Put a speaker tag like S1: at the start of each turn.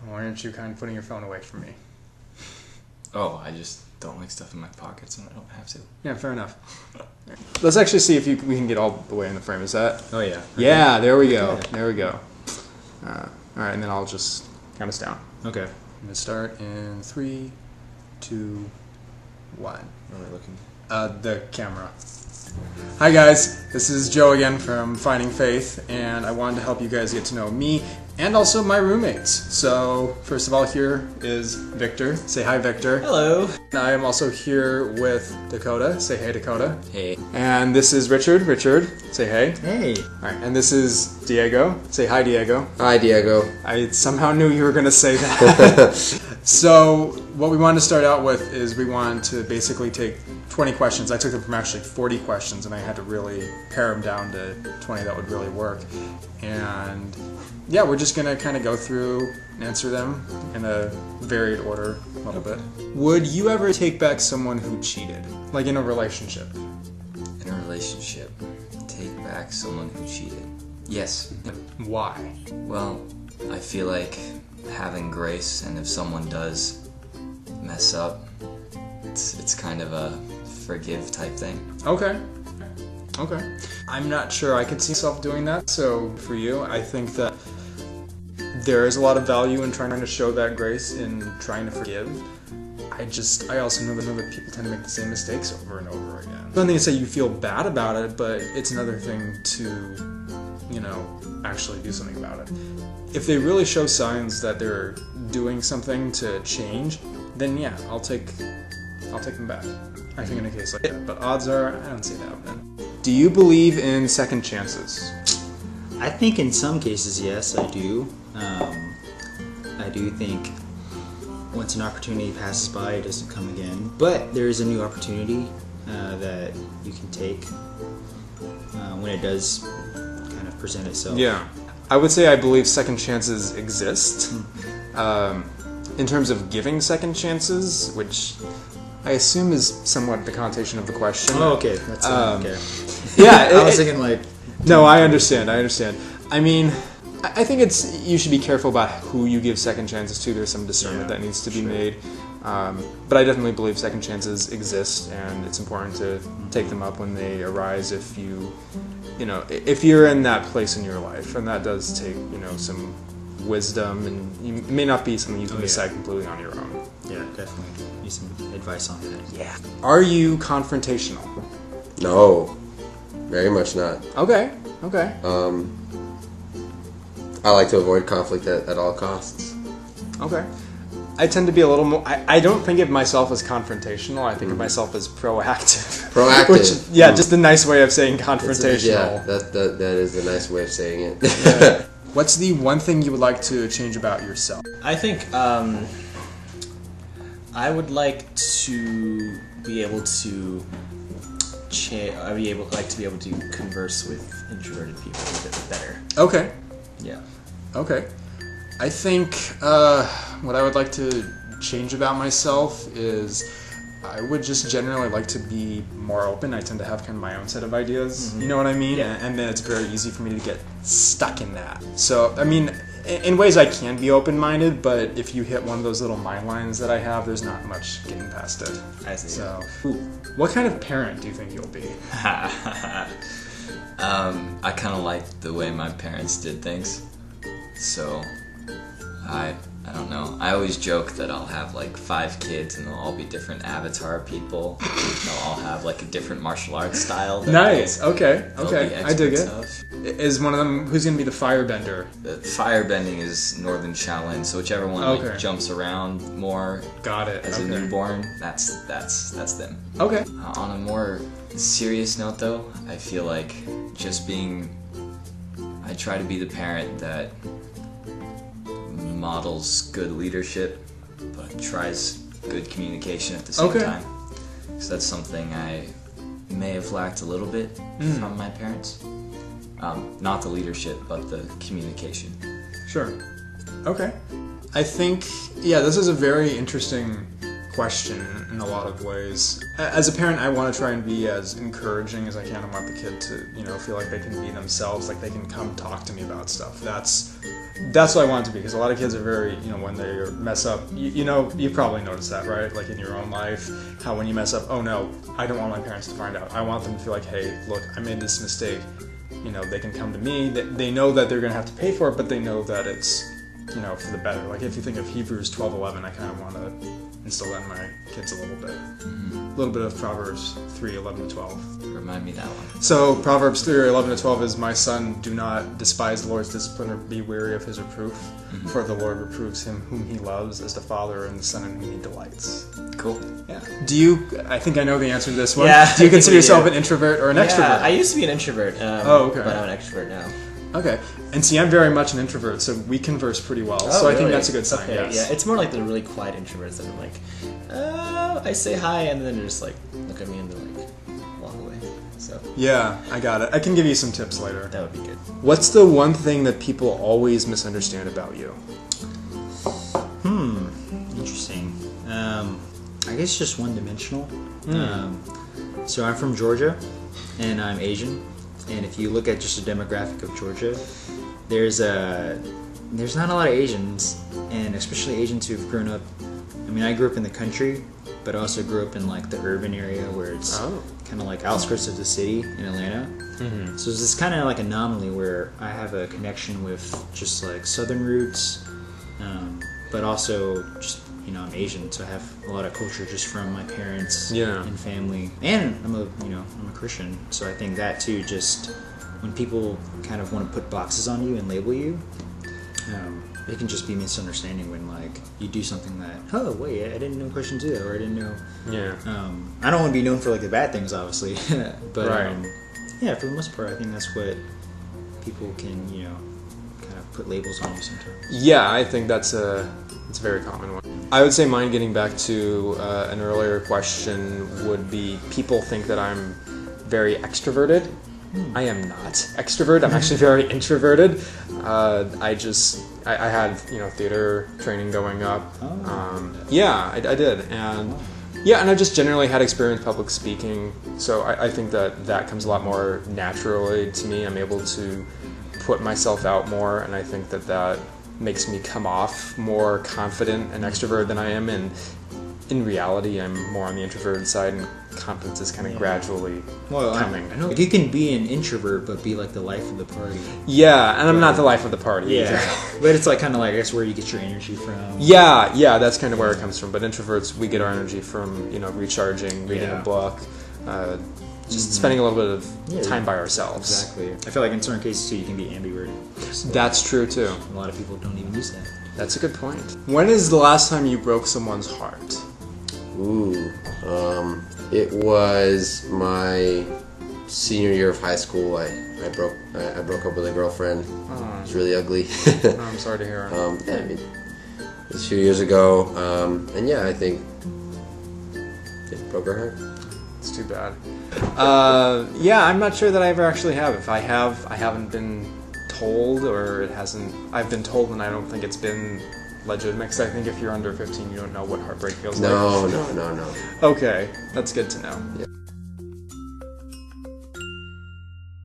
S1: Why aren't you kind of putting your phone away from me?
S2: Oh, I just don't like stuff in my pockets when I don't have to.
S1: Yeah, fair enough. Let's actually see if we can get all the way in the frame. Is that?
S2: Oh, yeah.
S1: Yeah, there we go. There we go. All right, and then I'll just count us down.
S2: Okay.
S1: I'm going to start in 3, 2, 1.
S2: Where are we looking?
S1: The camera. Hi guys, this is Joe again from Finding Faith, and I wanted to help you guys get to know me and also my roommates. So, first of all, here is Victor. Say hi, Victor.
S2: Hello.
S1: I am also here with Dakota. Say hey, Dakota.
S2: Hey.
S1: And this is Richard. Richard, say hey.
S3: Hey.
S1: Alright, and this is Diego. Say hi, Diego.
S3: Hi, Diego.
S1: I somehow knew you were going to say that. So, what we wanted to start out with is we wanted to basically take 20 questions. I took them from actually 40 questions, and I had to really pare them down to 20 that would really work. And yeah, we're just going to kind of go through and answer them in a varied order a little bit. Would you ever take back someone who cheated? Like in a relationship?
S2: In a relationship, take back someone who cheated. Yes.
S1: Why?
S2: Well, I feel like having grace, and if someone does mess up, it's kind of a forgive type thing.
S1: Okay. Okay. I'm not sure I could see myself doing that, so for you, I think that there is a lot of value in trying to show that grace in trying to forgive. I also know that people tend to make the same mistakes over and over again. One thing to say you feel bad about it, but it's another thing to, actually do something about it. If they really show signs that they're doing something to change, then yeah, I'll take them back. I think in a case like that. But odds are, I don't see that happening. Do you believe in second chances?
S3: I think in some cases, yes, I do. I do think once an opportunity passes by, it doesn't come again. But there is a new opportunity that you can take when it does kind of present itself.
S1: Yeah. I would say I believe second chances exist. In terms of giving second chances, which I assume is somewhat the connotation of the question.
S3: Oh, okay. That's okay.
S1: Yeah.
S3: I was thinking like...
S1: No, I understand. I mean, I think you should be careful about who you give second chances to. There's some discernment that needs to be made. But I definitely believe second chances exist, and it's important to take them up when they arise if if you're in that place in your life, and that does take, some wisdom, and it may not be something you can decide completely on your own.
S3: Yeah, definitely. Need some advice on that.
S1: Yeah. Are you confrontational?
S4: No, very much not.
S1: Okay.
S4: I like to avoid conflict at all costs.
S1: Okay. I tend to be a little more... I don't think of myself as confrontational. I think of myself as proactive.
S4: Proactive.
S1: Which, just a nice way of saying confrontational.
S4: That is a nice way of saying it.
S1: Yeah. What's the one thing you would like to change about yourself?
S5: I think I would like to be able to be able to converse with introverted people a bit better.
S1: Okay.
S5: Yeah.
S1: Okay. I think what I would like to change about myself is I would just generally like to be more open. I tend to have kind of my own set of ideas, you know what I mean?
S5: Yeah.
S1: And then it's very easy for me to get stuck in that. So, I mean, in ways I can be open-minded, but if you hit one of those little mind lines that I have, there's not much getting past it.
S5: I see.
S1: So, what kind of parent do you think you'll be?
S2: I kind of like the way my parents did things, so I don't know. I always joke that I'll have like 5 kids and they'll all be different avatar people. They'll all have like a different martial arts style.
S1: Nice. Okay.
S2: They'll be
S1: I dig it.
S2: experts of.
S1: Is one of them, who's going to be the firebender?
S2: The firebending is Northern Shaolin, so whichever one like, jumps around more
S1: Got it.
S2: as a newborn, that's them.
S1: Okay.
S2: On a more serious note though, I feel like I try to be the parent that models good leadership, but tries good communication at the same time. So that's something I may have lacked a little bit from my parents. Not the leadership, but the communication.
S1: Sure. Okay. I think, this is a very interesting question in a lot of ways. As a parent, I want to try and be as encouraging as I can. I want the kid to, feel like they can be themselves, like they can come talk to me about stuff. That's That's what I want it to be, because a lot of kids are very, when they mess up, you probably noticed that, right? Like in your own life, how when you mess up, oh no, I don't want my parents to find out. I want them to feel like, hey, look, I made this mistake. They can come to me. They know that they're going to have to pay for it, but they know that it's, for the better. Like if you think of Hebrews 12:11, I kind of want to instill that in my kids a little bit. A little bit of Proverbs 3:11-12.
S2: Remind me that one.
S1: So Proverbs 3:11-12 is, my son, do not despise the Lord's discipline or be weary of his reproof, for the Lord reproves him whom he loves, as the father and the son in whom he delights.
S2: Cool.
S1: Yeah. I think I know the answer to this one.
S5: Yeah,
S1: Do you consider yourself an introvert or an extrovert?
S5: I used to be an introvert.
S1: Okay.
S5: But I'm an extrovert now.
S1: Okay. And see, I'm very much an introvert, so we converse pretty well. So I think that's a good sign,
S5: Okay,
S1: yes.
S5: yeah, it's more like the really quiet introverts that are like, I say hi, and then they're just like, look at me, and they're like, walk away. So
S1: Yeah, I got it. I can give you some tips later.
S5: that would be good.
S1: What's the one thing that people always misunderstand about you?
S3: Interesting. I guess just one-dimensional. So I'm from Georgia, and I'm Asian. And if you look at just the demographic of Georgia, there's not a lot of Asians, and especially Asians who've grown up. I mean, I grew up in the country, but I also grew up in like the urban area where it's kind of like outskirts of the city in Atlanta. So it's this kind of like anomaly where I have a connection with just like Southern roots, but also just I'm Asian, so I have a lot of culture just from my parents and family, and I'm a Christian, so I think that too. Just when people kind of want to put boxes on you and label you, it can just be misunderstanding when like you do something that, oh wait, I didn't know Christians do that, or I didn't know. I don't want to be known for like the bad things, obviously, but yeah, for the most part, I think that's what people can kind of put labels on you sometimes.
S1: Yeah, I think it's a very common one. I would say mine, getting back to an earlier question, would be people think that I'm very extroverted. I am not extrovert. I'm actually very introverted. I had theater training going up. I did, and I just generally had experience public speaking. So I think that comes a lot more naturally to me. I'm able to put myself out more, and I think that makes me come off more confident and extroverted than I am, and in reality I'm more on the introverted side, and confidence is kind of gradually coming.
S3: I know, like, you can be an introvert but be like the life of the party.
S1: Yeah, and I'm not the life of the party either.
S3: But it's like kind of like, I guess, where you get your energy from.
S1: Yeah, that's kind of where it comes from. But introverts, we get our energy from recharging, reading a book, just spending a little bit of time by ourselves.
S3: Exactly. I feel like in certain cases too, you can be ambivert. So
S1: that's true too.
S3: A lot of people don't even use that.
S1: That's a good point. When is the last time you broke someone's heart?
S4: It was my senior year of high school. I broke up with a girlfriend. It was really ugly.
S1: I'm sorry to hear.
S4: It was a few years ago, and I think it broke her heart.
S1: It's too bad. I'm not sure that I ever actually have. If I have, I haven't been told, or it hasn't. I've been told, and I don't think it's been legitimate. Because I think if you're under 15, you don't know what heartbreak feels like.
S4: No.
S1: Okay, that's good to know.
S4: Yeah.